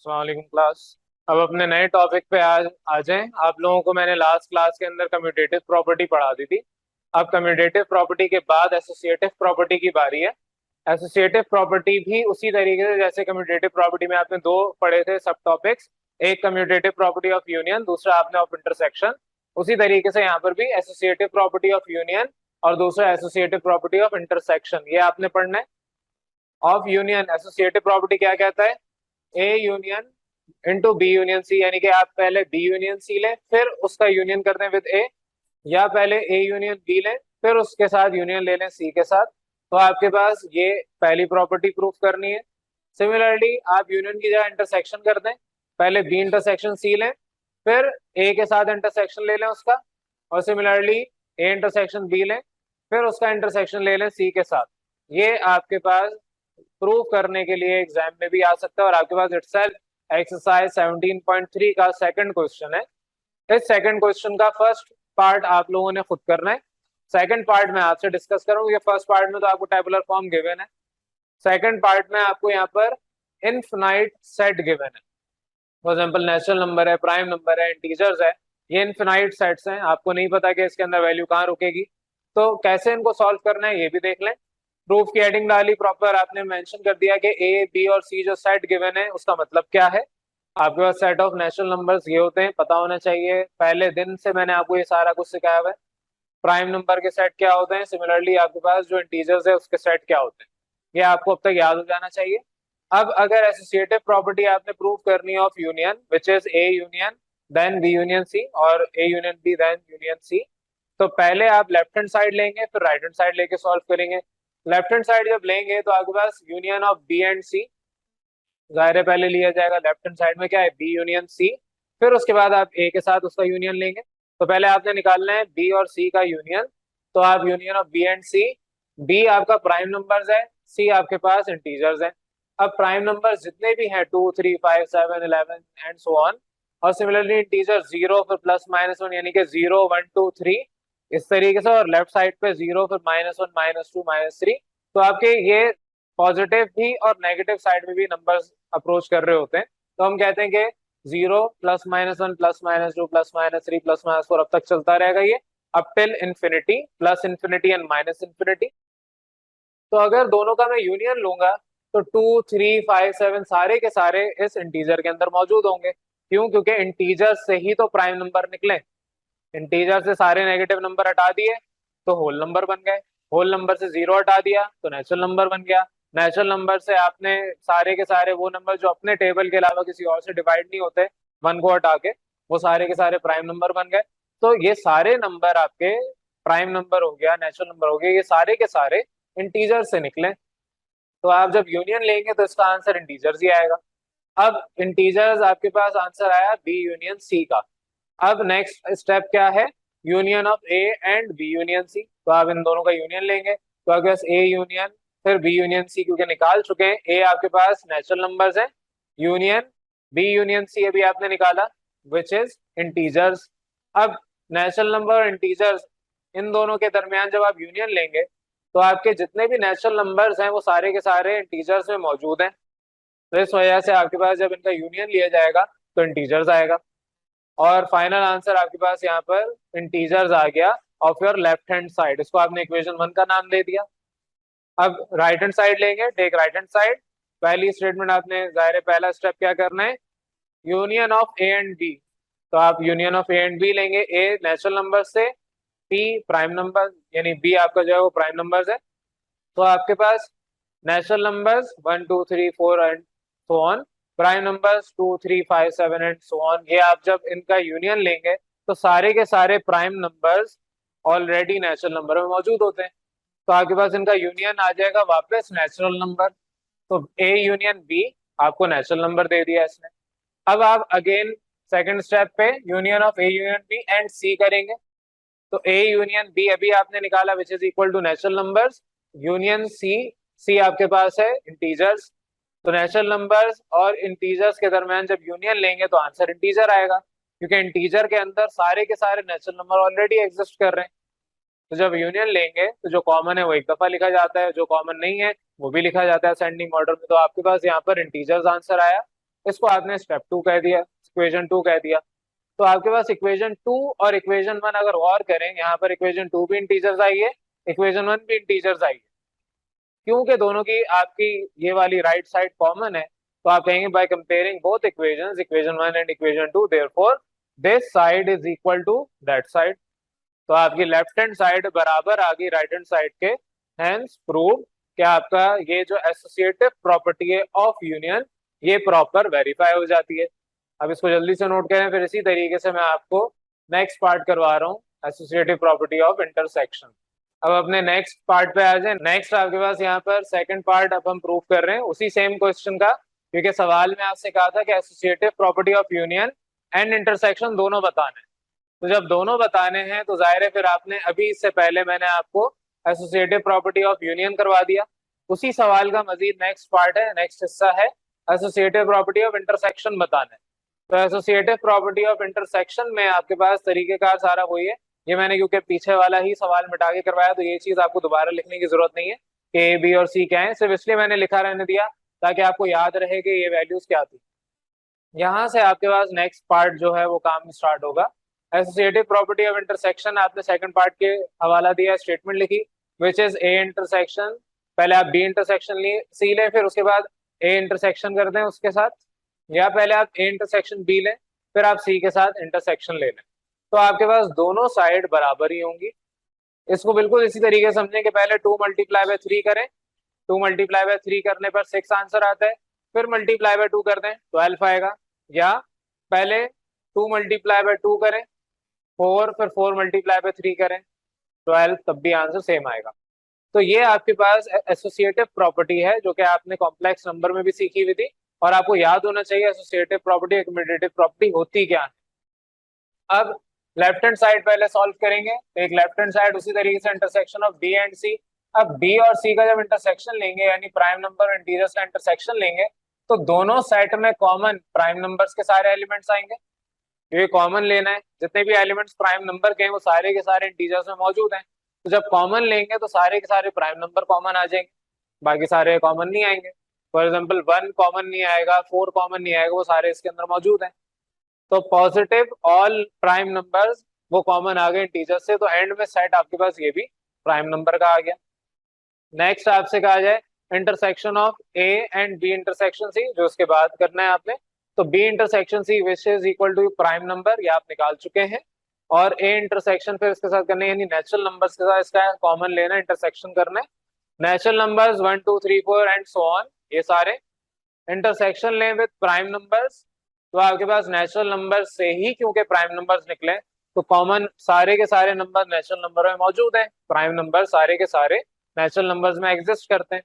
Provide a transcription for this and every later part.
अस्सलाम वालेकुम क्लास। अब अपने नए टॉपिक पे आ जाएं। आप लोगों को मैंने लास्ट क्लास के अंदर कम्यूटेटिव प्रॉपर्टी पढ़ा दी थी। अब कम्यूटेटिव प्रॉपर्टी के बाद एसोसिएटिव प्रॉपर्टी की बारी है। एसोसिएटिव प्रॉपर्टी भी उसी तरीके से जैसे कम्यूटेटिव प्रॉपर्टी में आपने दो पढ़े थे सब टॉपिक्स, एक कम्यूटेटिव प्रॉपर्टी ऑफ यूनियन, दूसरा आपने ऑफ इंटरसेक्शन। उसी तरीके से यहाँ पर भी एसोसिएटिव प्रॉपर्टी ऑफ यूनियन और दूसरा एसोसिएटिव प्रॉपर्टी ऑफ इंटरसेक्शन, ये आपने पढ़ना है। ऑफ यूनियन एसोसिएटिव प्रॉपर्टी क्या कहता है? A union into B union C, यानी कि आप पहले बी यूनियन सी लें फिर उसका यूनियन कर दें विद ए, या पहले ए यूनियन बी लें फिर उसके साथ यूनियन ले लें सी के साथ। तो आपके पास ये पहली प्रॉपर्टी प्रूफ करनी है। सिमिलरली आप यूनियन की जगह इंटरसेक्शन कर दें, पहले बी इंटरसेक्शन सी लें फिर ए के साथ इंटरसेक्शन ले लें उसका, और सिमिलरली ए इंटरसेक्शन बी लें फिर उसका इंटरसेक्शन ले लें सी के साथ। ये आपके पास प्रूव करने के लिए एग्जाम में भी आ सकता है, और आपके पास इटसेल्फ एक्सरसाइज 17.3 का सेकंड क्वेश्चन है। इस सेकंड क्वेश्चन का फर्स्ट पार्ट आप लोगों ने खुद करना है, सेकंड पार्ट में आपसे डिस्कस करूंगा। फर्स्ट पार्ट में तो आपको टेबुलर फॉर्म गिवन है, सेकंड पार्ट में आपको यहाँ पर इनफिनाइट सेट गिवन है। फॉर एग्जाम्पल नेचुरल नंबर है, प्राइम नंबर है, इंटीजर्स है, ये इनफिनाइट सेट्स हैं। आपको नहीं पता कि इसके अंदर वैल्यू कहाँ रुकेगी, तो कैसे इनको सॉल्व करना है ये भी देख लें। प्रूफ की हेडिंग डाली प्रॉपर, आपने मेंशन कर दिया कि ए बी और सी जो सेट गिवन है उसका मतलब क्या है। आपके पास सेट ऑफ नेचुरल नंबर्स ये होते हैं, पता होना चाहिए, पहले दिन से मैंने आपको ये सारा कुछ सिखाया हुआ है। प्राइम नंबर के सेट क्या होते हैं, सिमिलरली आपके पास जो इंटीजर्स है उसके सेट क्या होते हैं, ये आपको अब तक याद हो जाना चाहिए। अब अगर एसोसिएटिव प्रॉपर्टी आपने प्रूव करनी है of union which is A union then B union C और A union B then union C, तो पहले आप लेफ्ट हैंड साइड लेंगे फिर राइट हैंड साइड लेके सॉल्व करेंगे। लेफ्ट हैंड साइड जब लेंगे तो आपके पास union of B and C जाहिर है पहले लिया जाएगा, लेफ्ट हैंड साइड में क्या है बी यूनियन सी, फिर उसके बाद आप ए के साथ उसका यूनियन लेंगे। तो पहले आपने निकालना है बी और सी का यूनियन, तो आप union of B and C, B आपका प्राइम नंबर्स है, सी आपके पास इंटीजर्स है। अब प्राइम नंबर जितने भी हैं 2 3 5 7 11 एंड सो ऑन, और सिमिलरली इंटीजर 0 फिर +-1 यानी कि 0 1 2 3 इस तरीके से, और लेफ्ट साइड पे 0 फिर -1 -2 -3। तो आपके ये पॉजिटिव भी और नेगेटिव साइड में भी नंबर्स अप्रोच कर रहे होते हैं, तो हम कहते हैं कि 0 +-1 +-2 +-3 +-4 अब तक चलता रहेगा ये, up till infinity, plus infinity and minus infinity. तो अगर दोनों का मैं यूनियन लूंगा तो 2 3 5 7 सारे के सारे इस इंटीजर के अंदर मौजूद होंगे। क्यों? क्योंकि इंटीजर से ही तो प्राइम नंबर निकले, इंटीजर से सारे नेगेटिव नंबर हटा दिए तो होल नंबर बन गए, होल नंबर से 0 हटा दिया तो नेचुरल नंबर बन गया, नेचुरल नंबर से आपने सारे के सारे वो नंबर जो अपने टेबल के अलावा किसी और से डिवाइड नहीं होते, 1 को हटा के, वो सारे के सारे प्राइम नंबर बन गए। तो ये सारे नंबर आपके प्राइम नंबर हो गया, नेचुरल नंबर हो गया, ये सारे के सारे इंटीजर से निकले। तो आप जब यूनियन लेंगे तो इसका आंसर इंटीजर्स ही आएगा। अब इंटीजर्स आपके पास आंसर आया बी यूनियन सी का। अब नेक्स्ट स्टेप क्या है? Union of A and B union C. तो आप इन दोनों का यूनियन लेंगे, तो आपके पास ए यूनियन फिर बी यूनियन सी, क्योंकि निकाल चुके हैं, ए आपके पास नेचुरल नंबर्स है, यूनियन बी यूनियन सी अभी आपने निकाला विच इज इंटीजर्स। अब नेचुरल नंबर और इंटीजर्स इन दोनों के दरमियान जब आप यूनियन लेंगे तो आपके जितने भी नेचुरल नंबर्स हैं वो सारे के सारे इंटीजर्स में मौजूद हैं। तो इस वजह से आपके पास जब इनका यूनियन लिया जाएगा तो इंटीजर्स आएगा, और फाइनल आंसर आपके पास यहाँ पर इंटीजर्स आ गया of your left hand side. इसको आपने इक्वेशन 1 का नाम दे दिया। अब राइट हैंड साइड लेंगे, टेक राइट हैंड साइड। पहली स्टेटमेंट आपने जाहिर है पहला स्टेप क्या करना है, union of A and B. तो आप union of A and B लेंगे, ए नेचुरल नंबर से, पी प्राइम नंबर यानी बी आपका जो है वो प्राइम नंबर्स है। तो आपके पास natural numbers 1 2 3 4 and so on, prime numbers 2 3 5 7 and so on. ये आप जब इनका यूनियन लेंगे तो सारे के सारे prime numbers already natural number में मौजूद होते हैं, तो आपके पास इनका यूनियन आ जाएगा वापस नेचुरल नंबर। तो ए यूनियन बी आपको नेचुरल नंबर दे दिया इसने। अब आप अगेन सेकंड स्टेप पे union of A union B and C करेंगे। तो ए यूनियन बी अभी आपने निकाला which is equal to natural numbers, union C, C आपके पास है इंटीजर्स। तो नेचुरल नंबर्स और इंटीजर्स के दरमियान जब यूनियन लेंगे तो आंसर इंटीजर आएगा, क्योंकि इंटीजर के अंदर सारे के सारे नेचुरल नंबर ऑलरेडी एग्जिस्ट कर रहे हैं। तो जब यूनियन लेंगे तो जो कॉमन है वो एक दफा लिखा जाता है, जो कॉमन नहीं है वो भी लिखा जाता है असेंडिंग ऑर्डर में। तो आपके पास यहाँ पर इंटीजर्स आंसर आया, इसको आपने स्टेप 2 कह दिया, इक्वेशन 2 कह दिया। तो आपके पास इक्वेशन 2 और इक्वेशन 1 अगर गौर करें, यहाँ पर इक्वेशन 2 भी इंटीजर्स आई है, इक्वेशन 1 भी इंटीजर्स आई है। क्योंकि दोनों की आपकी ये वाली राइट साइड कॉमन है, तो आप कहेंगे by comparing both equations, equation 1 and equation 2, therefore this side is equal to that side. तो आपकी लेफ्ट हैंड साइड बराबर आ गई राइट हैंड साइड के, हेंस प्रूव कि आपका ये जो एसोसिएटिव प्रॉपर्टी है ऑफ यूनियन ये प्रॉपर वेरीफाई हो जाती है। अब इसको जल्दी से नोट करें, फिर इसी तरीके से मैं आपको नेक्स्ट पार्ट करवा रहा हूँ, एसोसिएटिव प्रॉपर्टी ऑफ इंटरसेक्शन। अब अपने नेक्स्ट पार्ट पे आ जाए। नेक्स्ट आपके पास यहाँ पर सेकंड पार्ट अब हम प्रूव कर रहे हैं उसी सेम क्वेश्चन का, क्योंकि सवाल में आपसे कहा था कि associative property of union and intersection दोनों बताने हैं। तो जब दोनों बताने हैं तो जाहिर है फिर आपने अभी इससे पहले मैंने आपको एसोसिएटिव प्रॉपर्टी ऑफ यूनियन करवा दिया। उसी सवाल का मजीद नेक्स्ट पार्ट है, नेक्स्ट हिस्सा है एसोसिएटिव प्रॉपर्टी ऑफ इंटरसेक्शन बताना है। तो एसोसिएटिव प्रॉपर्टी ऑफ इंटरसेक्शन में आपके पास तरीकेकार सारा वही है। ये मैंने क्योंकि पीछे वाला ही सवाल मिटा के करवाया, तो ये चीज आपको दोबारा लिखने की जरूरत नहीं है कि ए बी और सी क्या है, सिर्फ इसलिए मैंने लिखा रहने दिया ताकि आपको याद रहे कि ये वैल्यूज क्या थी। यहाँ से आपके पास नेक्स्ट पार्ट जो है वो काम स्टार्ट होगा। एसोसिएटिव प्रॉपर्टी ऑफ इंटरसेक्शन आपने सेकंड पार्ट के हवाला दिया, स्टेटमेंट लिखी विच इज ए इंटरसेक्शन। पहले आप बी इंटरसेक्शन सी लें, फिर उसके बाद ए इंटरसेक्शन कर दें उसके साथ, या पहले आप ए इंटरसेक्शन बी लें फिर आप सी के साथ इंटरसेक्शन ले लें। तो आपके पास दोनों साइड बराबर ही होंगी। इसको बिल्कुल इसी तरीके से समझें कि पहले 2 मल्टीप्लाई बाय 3 करें, 2 मल्टीप्लाई बाय 3 करने पर 6 आंसर आता है, फिर मल्टीप्लाई बाय 2 कर दें 12 आएगा, या पहले 2 मल्टीप्लाई बाय 2 करें 4, फिर 4 मल्टीप्लाई बाय 3 करें 12, तब भी आंसर सेम आएगा। तो ये आपके पास एसोसिएटिव प्रॉपर्टी है जो कि आपने कॉम्प्लेक्स नंबर में भी सीखी हुई थी, और आपको याद होना चाहिए एसोसिएटिव प्रॉपर्टी कम्यूटेटिव प्रॉपर्टी होती क्या है। अब लेफ्ट हैंड साइड पहले सॉल्व करेंगे, तो एक लेफ्ट हैंड साइड उसी तरीके से इंटरसेक्शन ऑफ बी एंड सी। अब बी और सी का जब इंटरसेक्शन लेंगे यानी प्राइम नंबर और इंटीजर्स का इंटरसेक्शन लेंगे, तो दोनों सेट में कॉमन प्राइम नंबर्स के सारे एलिमेंट्स आएंगे। ये कॉमन लेना है, जितने भी एलिमेंट्स प्राइम नंबर के हैं वो सारे के सारे इंटीजर्स में मौजूद हैं। तो जब कॉमन लेंगे तो सारे के सारे प्राइम नंबर कॉमन आ जाएंगे, बाकी सारे कॉमन नहीं आएंगे। फॉर एग्जाम्पल 1 कॉमन नहीं आएगा, 4 कॉमन नहीं आएगा, वो सारे इसके अंदर मौजूद हैं। तो पॉजिटिव ऑल प्राइम नंबर्स वो कॉमन आ गए इंटीजर से, तो एंड में सेट आपके पास ये भी प्राइम नंबर का आ गया। नेक्स्ट आपसे कहा जाए intersection of A and B intersection C, जो उसके बाद करना है आपने। तो B intersection C which is equal to prime number, ये आप निकाल चुके हैं, और ए इंटरसेक्शन फिर इसके साथ करना है यानी नेचुरल नंबर्स के साथ इसका कॉमन लेना, इंटरसेक्शन करना है। Natural numbers 1 2 3 4 and so on, ये सारे इंटरसेक्शन लें विद प्राइम नंबर्स। तो आपके पास नेचुरल नंबर से ही क्योंकि प्राइम नंबर्स निकले, तो कॉमन सारे के सारे नंबर नेचुरल नंबर में मौजूद हैं, प्राइम नंबर सारे के सारे नेचुरल नंबर्स में एग्जिस्ट करते हैं।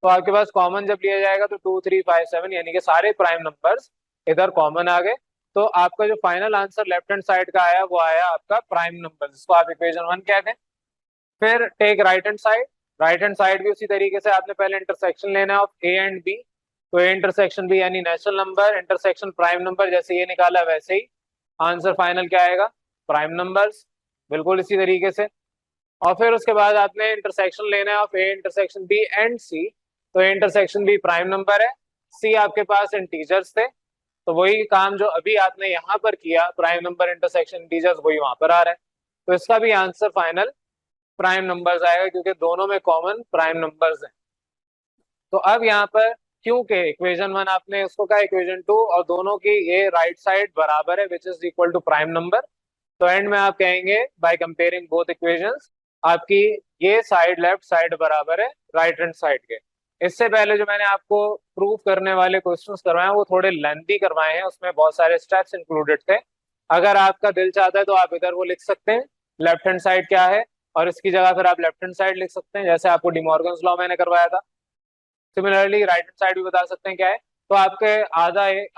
तो आपके पास कॉमन जब लिया जाएगा तो 2 3 5 7 यानी कि सारे प्राइम नंबर्स इधर कॉमन आ गए। तो आपका जो final answer left hand side का आया वो आया आपका प्राइम नंबर, जिसको आप इक्वेशन 1 कहते हैं। फिर take right hand side, right hand side भी उसी तरीके से आपने पहले इंटरसेक्शन लेना है ऑफ ए एंड बी। तो ए इंटरसेक्शन बी यानी natural number intersection prime number, जैसे ये निकाला वैसे ही आंसर फाइनल क्या आएगा, प्राइम नंबर्स, बिल्कुल इसी तरीके से। और फिर उसके बाद आपने इंटरसेक्शन लेना है of A intersection B and C. तो A intersection B prime number है, सी आपके पास इंटीजर्स थे, तो वही काम जो अभी आपने यहाँ पर किया प्राइम नंबर इंटरसेक्शन इंटीजर्स वही वहां पर आ रहा है। तो इसका भी आंसर फाइनल प्राइम नंबर्स आएगा क्योंकि दोनों में कॉमन प्राइम नंबर्स हैं। तो अब यहाँ पर क्योंकि इक्वेशन 1 आपने उसको कहा इक्वेशन 2, और दोनों की ये राइट साइड बराबर है which is equal to prime number, तो एंड में आप कहेंगे बाय कंपेयरिंग बोथ इक्वेशंस आपकी ये साइड लेफ्ट साइड बराबर है राइट हैंड साइड के। इससे पहले जो मैंने आपको प्रूव करने वाले क्वेश्चंस करवाए वो थोड़े लेंथी करवाए हैं, उसमें बहुत सारे स्टेप्स इंक्लूडेड थे। अगर आपका दिल चाहता है तो आप इधर वो लिख सकते हैं लेफ्ट हैंड साइड क्या है, और इसकी जगह फिर आप लेफ्ट हैंड साइड लिख सकते हैं जैसे आपको डिमॉर्गन्स लॉ मैंने करवाया था। सिमिलरली राइट हैंड साइड भी बता सकते हैं क्या है। तो आपके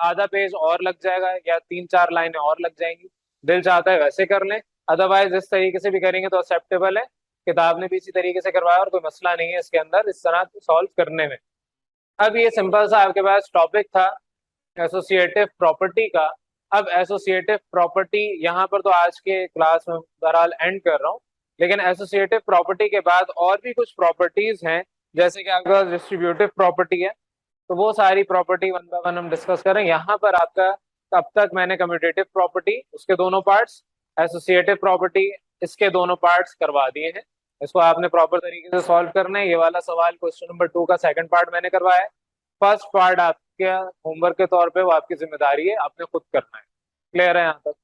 आधा पेज और लग जाएगा या 3 4 लाइनें और लग जाएंगी, दिल चाहता है वैसे कर लें, अदरवाइज इस तरीके से भी करेंगे तो एक्सेप्टेबल है। किताब ने भी इसी तरीके से करवाया और कोई मसला नहीं है इसके अंदर इस तरह सॉल्व करने में। अब ये सिंपल सा आपके पास टॉपिक था एसोसिएटिव प्रॉपर्टी का। अब एसोसिएटिव प्रॉपर्टी यहाँ पर तो आज के क्लास में बहरहाल एंड कर रहा हूँ, लेकिन एसोसिएटिव प्रॉपर्टी के बाद और भी कुछ प्रॉपर्टीज हैं, जैसे कि आपके पास डिस्ट्रीब्यूटिव प्रॉपर्टी है। तो वो सारी प्रॉपर्टी वन बाय वन हम डिस्कस करें। यहाँ पर आपका अब तक मैंने कम्यूटेटिव प्रॉपर्टी उसके दोनों पार्ट्स, एसोसिएटिव प्रॉपर्टी इसके दोनों पार्ट्स करवा दिए हैं। इसको आपने प्रॉपर तरीके से सॉल्व करना है। ये वाला सवाल क्वेश्चन नंबर 2 का सेकंड पार्ट मैंने करवाया है। फर्स्ट पार्ट आपके होमवर्क के तौर पे वो आपकी जिम्मेदारी है, आपने खुद करना है। क्लियर है यहाँ तक?